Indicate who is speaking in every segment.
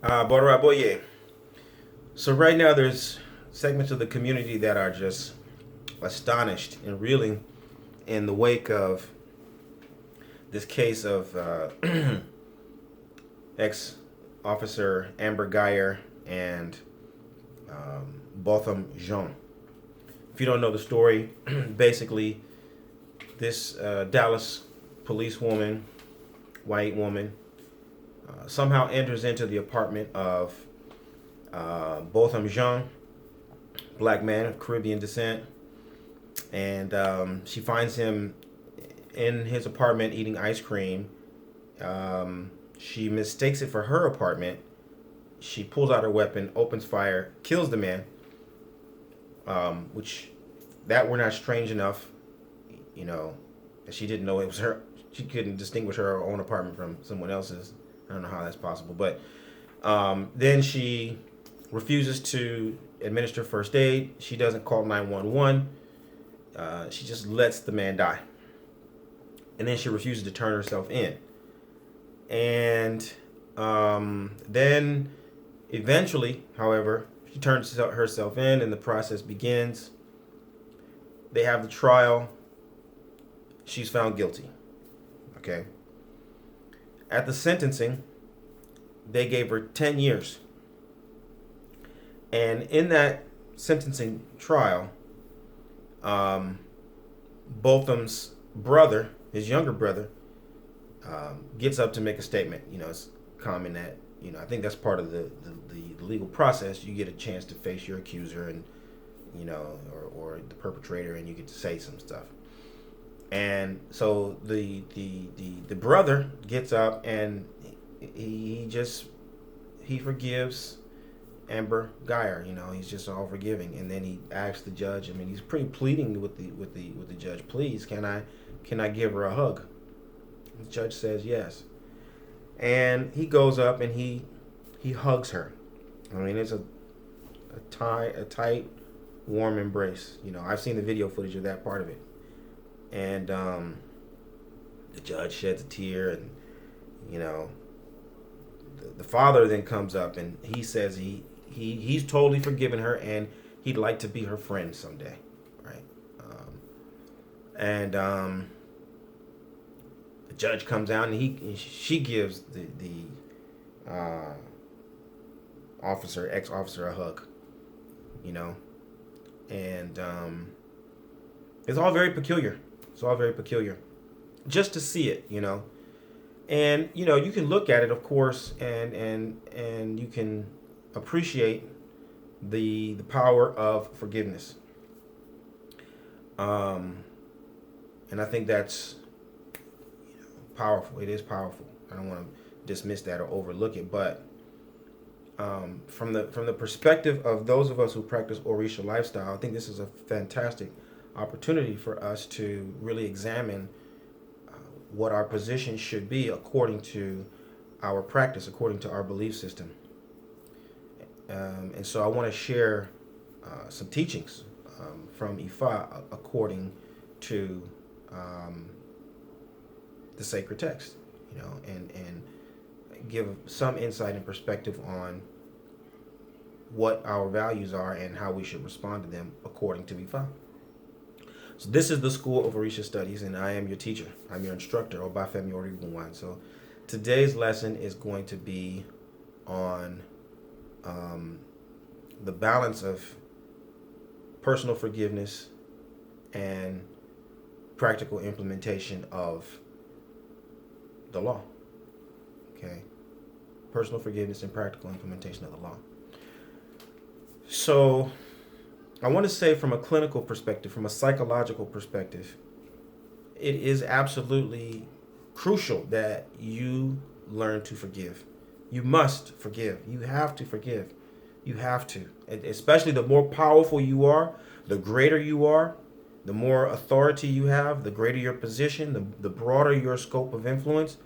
Speaker 1: Boraboye. So right now there's segments of the community that are just astonished and reeling in the wake of this case of ex-officer Amber Geyer and Botham Jean. If you don't know the story, basically this Dallas police woman, white woman, somehow enters into the apartment of Botham Jean, black man of Caribbean descent, and she finds him in his apartment eating ice cream. She mistakes it for her apartment. She pulls out her weapon, opens fire, kills the man, which that were not strange enough, that she didn't know it was her. She couldn't distinguish her own apartment from someone else's. I don't know how that's possible, but then she refuses to administer first aid. She doesn't call 911. She just lets the man die. And then she refuses to turn herself in. And then eventually, however, she turns herself in and the process begins. They have the trial. She's found guilty. Okay. At the sentencing, they gave her 10 years. And in that sentencing trial, Botham's brother, his younger brother, gets up to make a statement. It's common that, I think that's part of the legal process. You get a chance to face your accuser and, or the perpetrator, and you get to say some stuff. And so the brother gets up and he forgives Amber Geyer. He's just all forgiving, and then he asks the judge. He's pretty pleading with the judge. Please, can I give her a hug? The judge says yes, and he goes up and he hugs her. It's a tight, warm embrace. I've seen the video footage of that part of it, and the judge sheds a tear, and the father then comes up and he says he's totally forgiven her and he'd like to be her friend someday, right? And the judge comes out and she gives the ex-officer a hug, and it's all very peculiar. It's all very peculiar, just to see it, And you can look at it, of course, and you can appreciate the power of forgiveness. And I think that's powerful. It is powerful. I don't want to dismiss that or overlook it, but from the perspective of those of us who practice Orisha lifestyle, I think this is a fantastic opportunity for us to really examine what our position should be according to our practice, according to our belief system. And so I want to share some teachings from IFA according to the sacred text, and give some insight and perspective on what our values are and how we should respond to them according to IFA. So this is the School of Orisha Studies, and I am your teacher. I'm your instructor, Obafemi Origunwan. So today's lesson is going to be on the balance of personal forgiveness and practical implementation of the law. Okay? Personal forgiveness and practical implementation of the law. So I want to say, from a clinical perspective, from a psychological perspective, it is absolutely crucial that you learn to forgive. You must forgive. You have to forgive. You have to. Especially the more powerful you are, the greater you are, the more authority you have, the greater your position, the broader your scope of influence,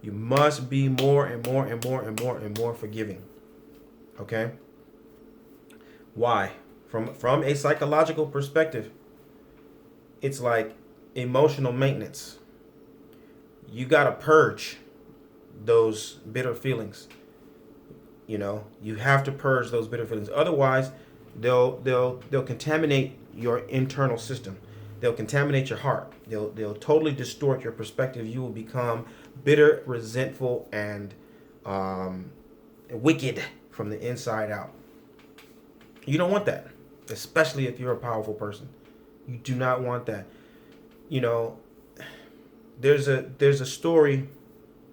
Speaker 1: you must be more and more and more and more and more forgiving. Okay? Why? From a psychological perspective, it's like emotional maintenance. You got to purge those bitter feelings. You have to purge those bitter feelings. Otherwise, they'll contaminate your internal system. They'll contaminate your heart. They'll totally distort your perspective. You will become bitter, resentful, and wicked from the inside out. You don't want that, especially if you're a powerful person. You do not want that. You know, there's a story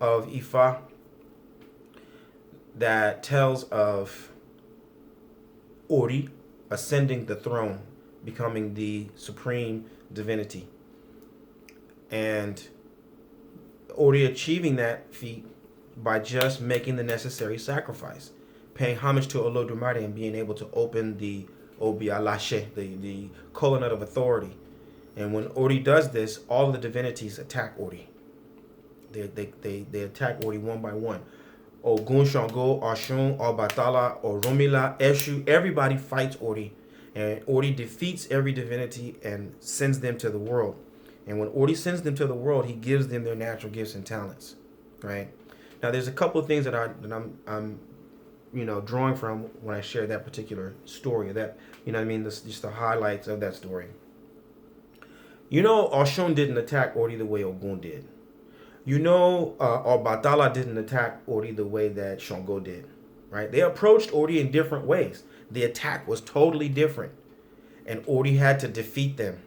Speaker 1: of IFA that tells of Ori ascending the throne, becoming the supreme divinity, and Ori achieving that feat by just making the necessary sacrifice, paying homage to Olodumare and being able to open the Obi Alashe, the colonnade of authority. And when Ori does this, all the divinities attack Ori. They attack Ori one by one. Ogun, Shango, Oshun, Obatala, Oromila, Eshu, everybody fights Ori. And Ori defeats every divinity and sends them to the world. And when Ori sends them to the world, he gives them their natural gifts and talents. Right? Now, there's a couple of things that I'm drawing from when I share that particular story. That, just the highlights of that story. Oshun didn't attack Ori the way Ogun did. Obatala didn't attack Ori the way that Shango did, right? They approached Ori in different ways. The attack was totally different. And Ori had to defeat them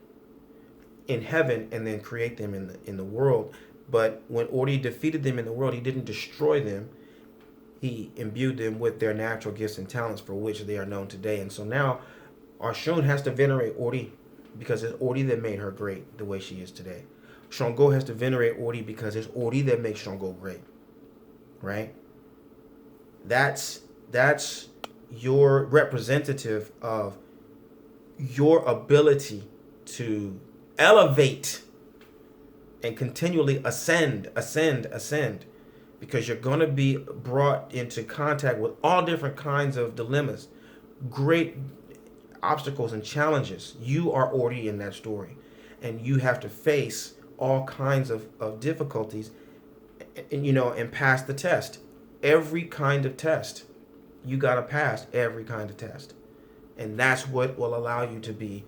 Speaker 1: in heaven and then create them in the world. But when Ori defeated them in the world, he didn't destroy them. He imbued them with their natural gifts and talents for which they are known today. And so now Oshun has to venerate Ori because it's Ori that made her great the way she is today. Shango has to venerate Ori because it's Ori that makes Shango great, right? That's your representative of your ability to elevate and continually ascend, because you're going to be brought into contact with all different kinds of dilemmas, great obstacles and challenges. You are Ori in that story, and you have to face all kinds of difficulties and pass the test. Every kind of test. You got to pass every kind of test. And that's what will allow you to be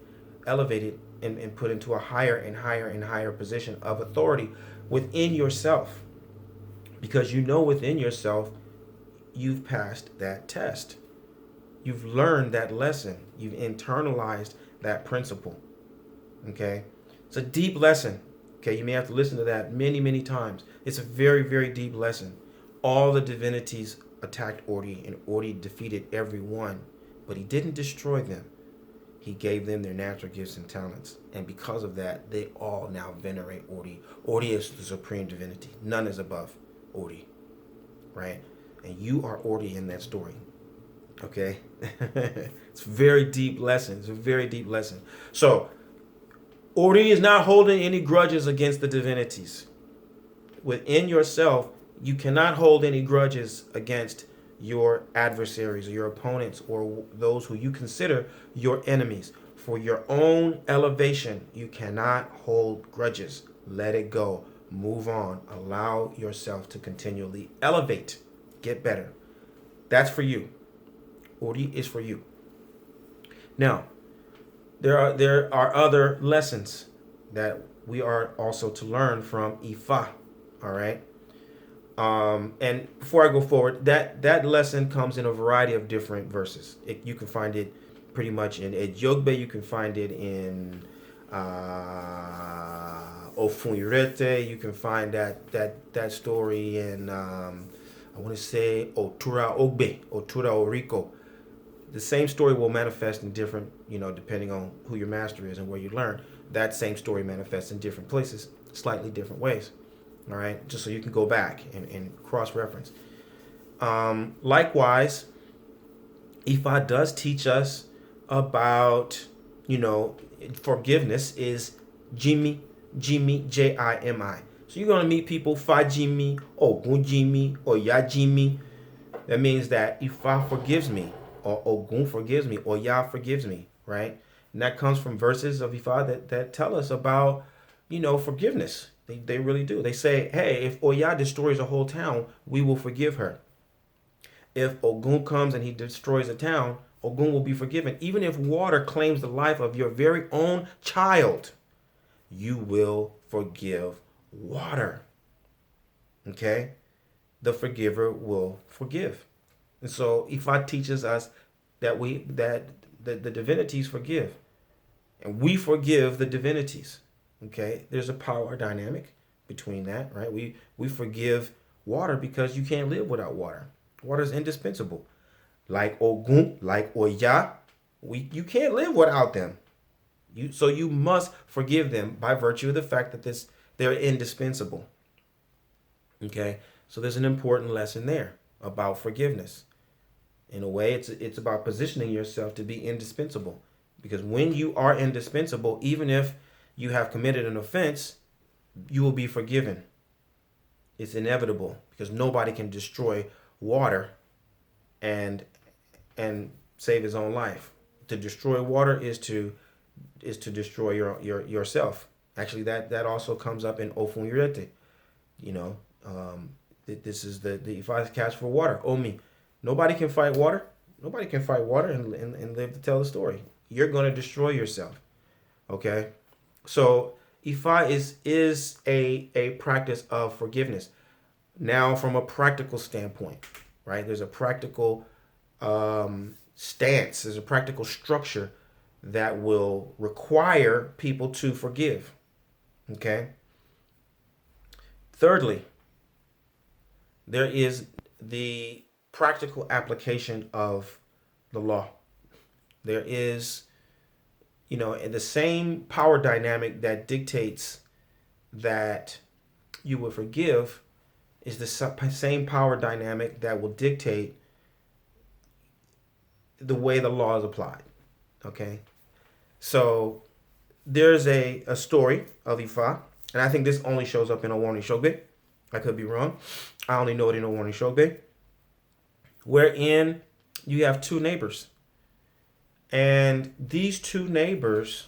Speaker 1: elevated and put into a higher and higher and higher position of authority within yourself. Because within yourself, you've passed that test. You've learned that lesson. You've internalized that principle. Okay? It's a deep lesson. Okay, you may have to listen to that many, many times. It's a very, very deep lesson. All the divinities attacked Ori, and Ori defeated every one, but he didn't destroy them. He gave them their natural gifts and talents, and because of that, they all now venerate Ori. Ori is the supreme divinity. None is above Ori, right? And you are Ori in that story. Okay, it's a very deep lesson. It's a very deep lesson. So Ori is not holding any grudges against the divinities. Within yourself, you cannot hold any grudges against your adversaries or your opponents or those who you consider your enemies. For your own elevation, you cannot hold grudges. Let it go. Move on. Allow yourself to continually elevate. Get better. That's for you. Ori is for you. Now, there are other lessons that we are also to learn from Ifa. All right. And before I go forward, that lesson comes in a variety of different verses. You can find it pretty much in Ejogbe. You can find it in Ofunirete. You can find that story in I want to say Otura Ogbe, Otura Oriko. The same story will manifest in different, depending on who your master is and where you learn. That same story manifests in different places, slightly different ways. All right, just so you can go back and cross-reference. Likewise, Ifa does teach us about, forgiveness is Jimi, Jimi. So you're going to meet people, Fa Jimi, Ogun Jimi, or Ya Jimi. That means that Ifa forgives me, or Ogun forgives me, or Ya forgives me, right? And that comes from verses of Ifa that tell us about, forgiveness. They really do. They say, hey, if Oya destroys a whole town, we will forgive her. if Ogun comes and he destroys a town, Ogun will be forgiven. Even if water claims the life of your very own child, you will forgive water. Okay? The forgiver will forgive. And so Ifa teaches us that the divinities forgive. And we forgive the divinities. Okay? There's a power dynamic between that, right? We forgive water because you can't live without water. Water is indispensable. Like Ogun, like Oya, you can't live without them. So you must forgive them by virtue of the fact that they're indispensable. Okay? So there's an important lesson there about forgiveness. In a way, it's about positioning yourself to be indispensable. Because when you are indispensable, even if you have committed an offense, you will be forgiven. It's inevitable because nobody can destroy water and save his own life. To destroy water is to destroy yourself. Actually, that also comes up in Ofun Yurete. You know, this is the Ifa's catch for water. Omi. Nobody can fight water. Nobody can fight water and live to tell the story. You're going to destroy yourself. Okay? So Ifa is a practice of forgiveness. Now, from a practical standpoint, right? There's a practical stance. There's a practical structure that will require people to forgive. Okay? Thirdly, there is the practical application of the law. There is, the same power dynamic that dictates that you will forgive is the same power dynamic that will dictate the way the law is applied. Okay? So there's a story of Ifa, and I think this only shows up in Owarni Shogbe. I could be wrong. I only know it in Owarni Shogbe, wherein you have two neighbors. And these two neighbors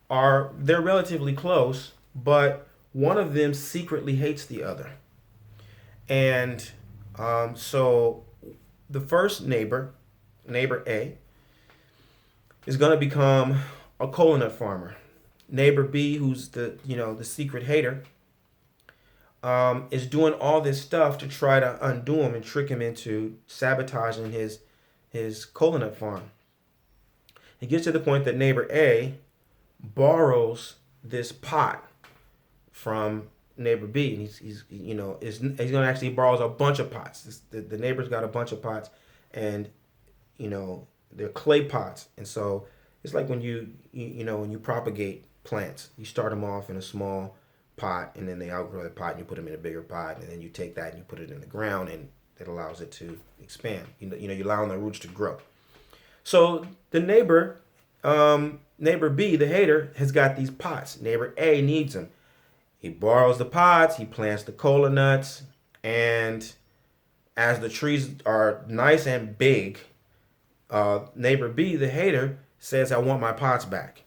Speaker 1: they're relatively close, but one of them secretly hates the other. And so the first neighbor A, is going to become a cola nut farmer. Neighbor B, who's the secret hater, is doing all this stuff to try to undo him and trick him into sabotaging his cola nut farm. It gets to the point that neighbor A borrows this pot from neighbor B, and he's going to actually borrows a bunch of pots. The neighbor's got a bunch of pots, and they're clay pots, and so it's like when you propagate plants, you start them off in a small pot, and then they outgrow the pot, and you put them in a bigger pot, and then you take that and you put it in the ground, and it allows it to expand. You're allowing the roots to grow. So the neighbor B, the hater, has got these pots. Neighbor A needs them. He borrows the pots, he plants the cola nuts, and as the trees are nice and big, neighbor B, the hater, says, "I want my pots back."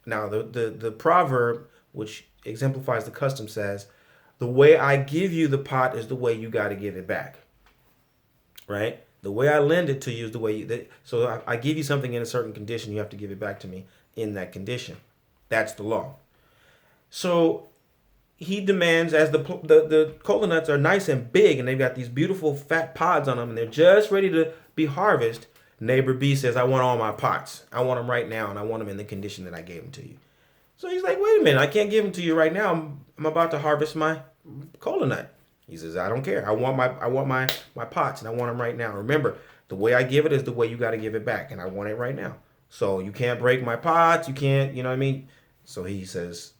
Speaker 1: Now, the proverb, which exemplifies the custom, says, "The way I give you the pot is the way you got to give it back." Right? The way I lend it to you is the way so I give you something in a certain condition, you have to give it back to me in that condition. That's the law. So he demands, as the cola nuts are nice and big and they've got these beautiful fat pods on them and they're just ready to be harvested, neighbor B says, "I want all my pots. I want them right now, and I want them in the condition that I gave them to you." So he's like, "Wait a minute, I can't give them to you right now. I'm about to harvest my cola nut." He says, "I don't care. I want my pots, and I want them right now. Remember, the way I give it is the way you got to give it back, and I want it right now. So you can't break my pots. You can't, you know what I mean?" So he says,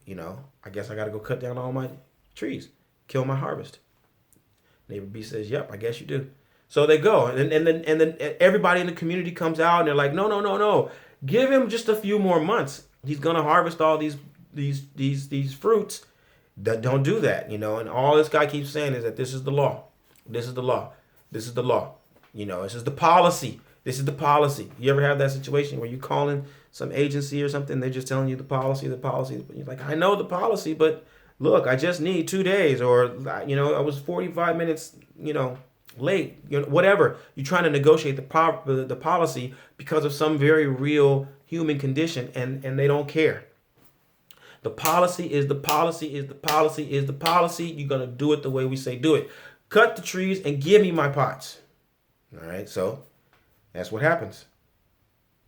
Speaker 1: "I guess I got to go cut down all my trees, kill my harvest." Neighbor B says, "Yep, I guess you do." So they go, and then everybody in the community comes out, and they're like, "No. Give him just a few more months. He's gonna harvest all these fruits. Don't do that, And all this guy keeps saying is that this is the law. This is the law. This is the law. This is the policy. This is the policy. You ever have that situation where you calling some agency or something, they're just telling you the policy. But you're like, "I know the policy, but look, I just need 2 days, or I was 45 minutes, late, whatever. You're trying to negotiate the policy because of some very real human condition, and they don't care. The policy is the policy is the policy is the policy. You're going to do it the way we say do it. Cut the trees and give me my pots. All right, so that's what happens.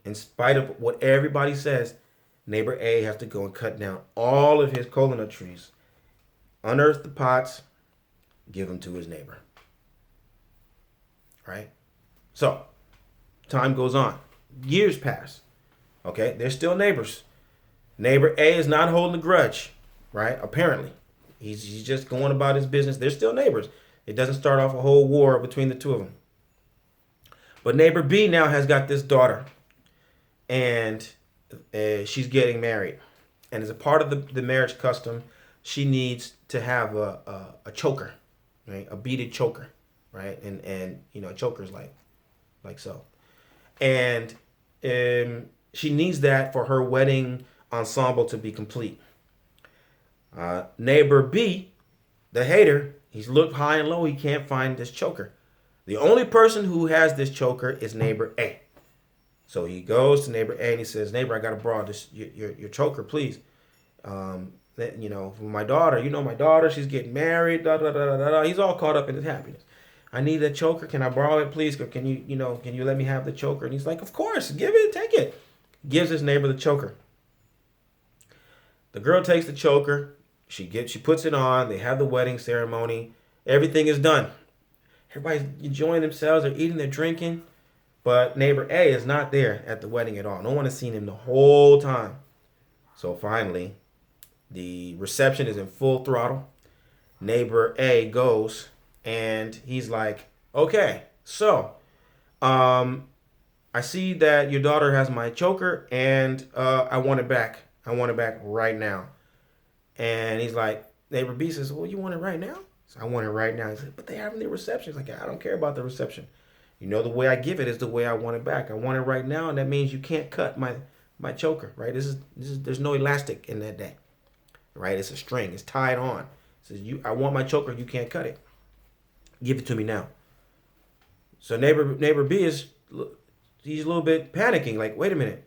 Speaker 1: In spite of what everybody says, neighbor A has to go and cut down all of his coconut trees, unearth the pots, give them to his neighbor. Right? So, time goes on. Years pass. Okay, they're still neighbors. Neighbor A is not holding a grudge, right? Apparently. He's just going about his business. They're still neighbors. It doesn't start off a whole war between the two of them. But neighbor B now has got this daughter, and she's getting married. And as a part of the marriage custom, she needs to have a choker, right? A beaded choker, right? And chokers like so. And she needs that for her wedding ensemble to be complete. Neighbor B, the hater, he's looked high and low. He can't find this choker. The only person who has this choker is neighbor A. So he goes to neighbor A and he says, neighbor, I got to borrow this your choker, please. For my daughter, my daughter, she's getting married. Da, da, da, da, da. He's all caught up in his happiness. I need that choker. Can I borrow it, please? Or can you let me have the choker? And he's like, of course, give it, take it. Gives his neighbor the choker. The girl takes the choker. She puts it on. They have the wedding ceremony. Everything is done. Everybody's enjoying themselves. They're eating, they're drinking. But neighbor A is not there at the wedding at all. No one has seen him the whole time. So finally, the reception is in full throttle. Neighbor A goes and he's like, okay, so I see that your daughter has my choker and I want it back. I want it back right now. And he's like, neighbor B says, well, you want it right now? So I want it right now. He's like, but they having the reception. He's like, I don't care about the reception. The way I give it is the way I want it back. I want it right now, and that means you can't cut my choker, right? There's no elastic in that day, right? It's a string. It's tied on. It says I want my choker. You can't cut it. Give it to me now. So neighbor B he's a little bit panicking. Like, wait a minute,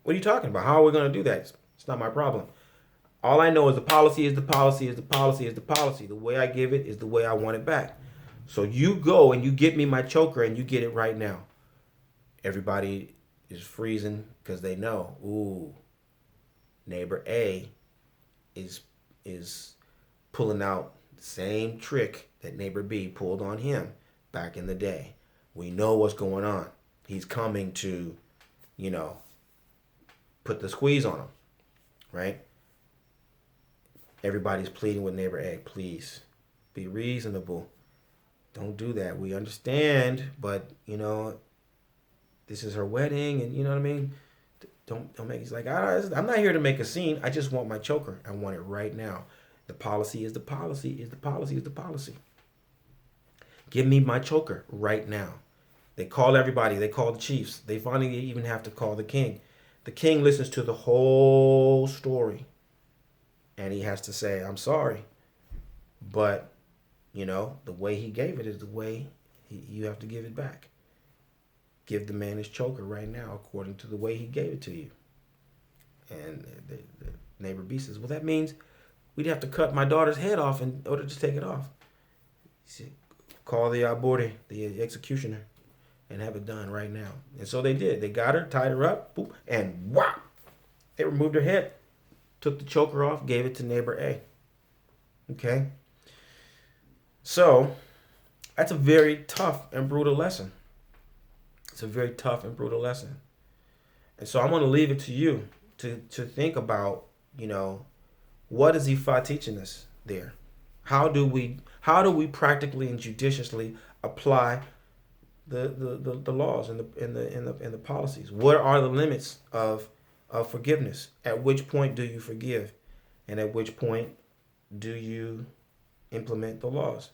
Speaker 1: what are you talking about? How are we going to do that? It's not my problem. All I know is the policy is the policy is the policy is the policy. The way I give it is the way I want it back. So you go and you get me my choker and you get it right now. Everybody is freezing because they know, ooh, neighbor A is pulling out the same trick that neighbor B pulled on him back in the day. We know what's going on. He's coming to, put the squeeze on him, right? Everybody's pleading with neighbor A, please be reasonable. Don't do that. We understand, but this is her wedding, and you know what I mean. Don't make. He's like, I'm not here to make a scene. I just want my choker. I want it right now. The policy is the policy is the policy is the policy. Give me my choker right now. They call everybody. They call the chiefs. They finally even have to call the king. The king listens to the whole story, and he has to say, I'm sorry, but the way he gave it is the way you have to give it back. Give the man his choker right now according to the way he gave it to you. And the neighbor B says, well, that means we'd have to cut my daughter's head off in order to take it off. He said, call the the executioner, and have it done right now. And so they did. They got her, tied her up, boop, and wow, they removed her head, took the choker off, gave it to neighbor A. Okay? So, that's a very tough and brutal lesson. It's a very tough and brutal lesson. And so I'm going to leave it to you to think about, what is IFA teaching us there? How do we practically and judiciously apply the laws and the policies? What are the limits of forgiveness? At which point do you forgive? And at which point do you implement the laws?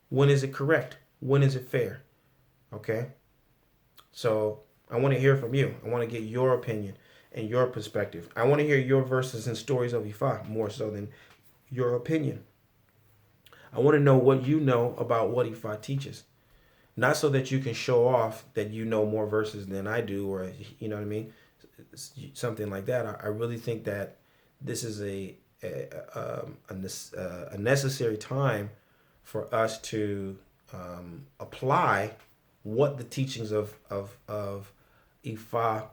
Speaker 1: When is it correct? When is it fair? Okay? So I want to hear from you. I want to get your opinion and your perspective. I want to hear your verses and stories of IFA more so than your opinion. I want to know what you know about what IFA teaches. Not so that you can show off that you know more verses than I do, or you know what I mean, something like that. I really think that this is a necessary time for us to apply what the teachings of IFA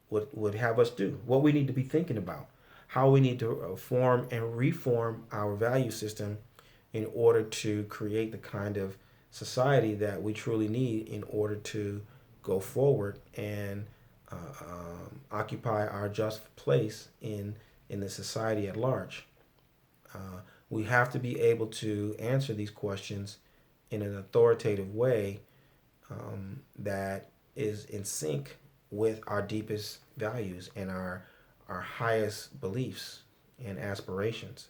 Speaker 1: would have us do, what we need to be thinking about, how we need to form and reform our value system in order to create the kind of society that we truly need in order to go forward and occupy our just place in the society at large. We have to be able to answer these questions in an authoritative way that is in sync with our deepest values and our highest beliefs and aspirations.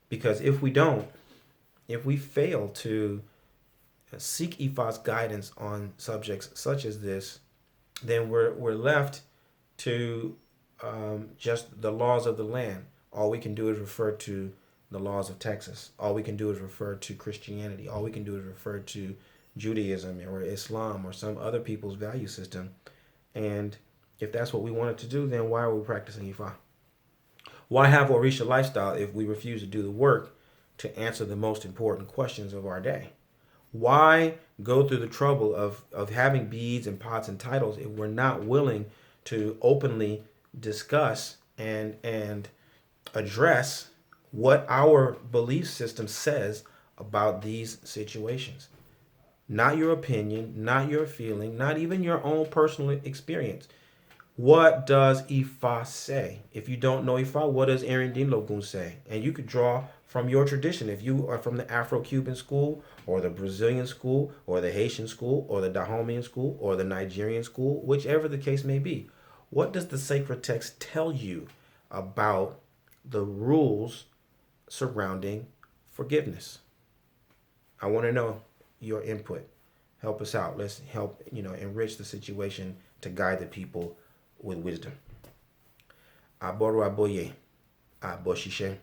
Speaker 1: Because if we don't, if we fail to seek IFA's guidance on subjects such as this, then we're left to just the laws of the land. All we can do is refer to the laws of Texas. All we can do is refer to Christianity. All we can do is refer to Judaism or Islam or some other people's value system. And if that's what we wanted to do, then why are we practicing IFA? Why have Orisha lifestyle if we refuse to do the work to answer the most important questions of our day? Why go through the trouble of having beads and pots and titles if we're not willing to openly discuss and address what our belief system says about these situations? Not your opinion, not your feeling, not even your own personal experience. What does Ifa say? If you don't know Ifa, what does Erindin Logun say? And you could draw from your tradition. If you are from the Afro-Cuban school, or the Brazilian school, or the Haitian school, or the Dahomian school, or the Nigerian school, whichever the case may be, what does the sacred text tell you about the rules surrounding forgiveness? I want to know your input. Help us out. Let's help, enrich the situation to guide the people with wisdom. Aboru aboye, aboshishe.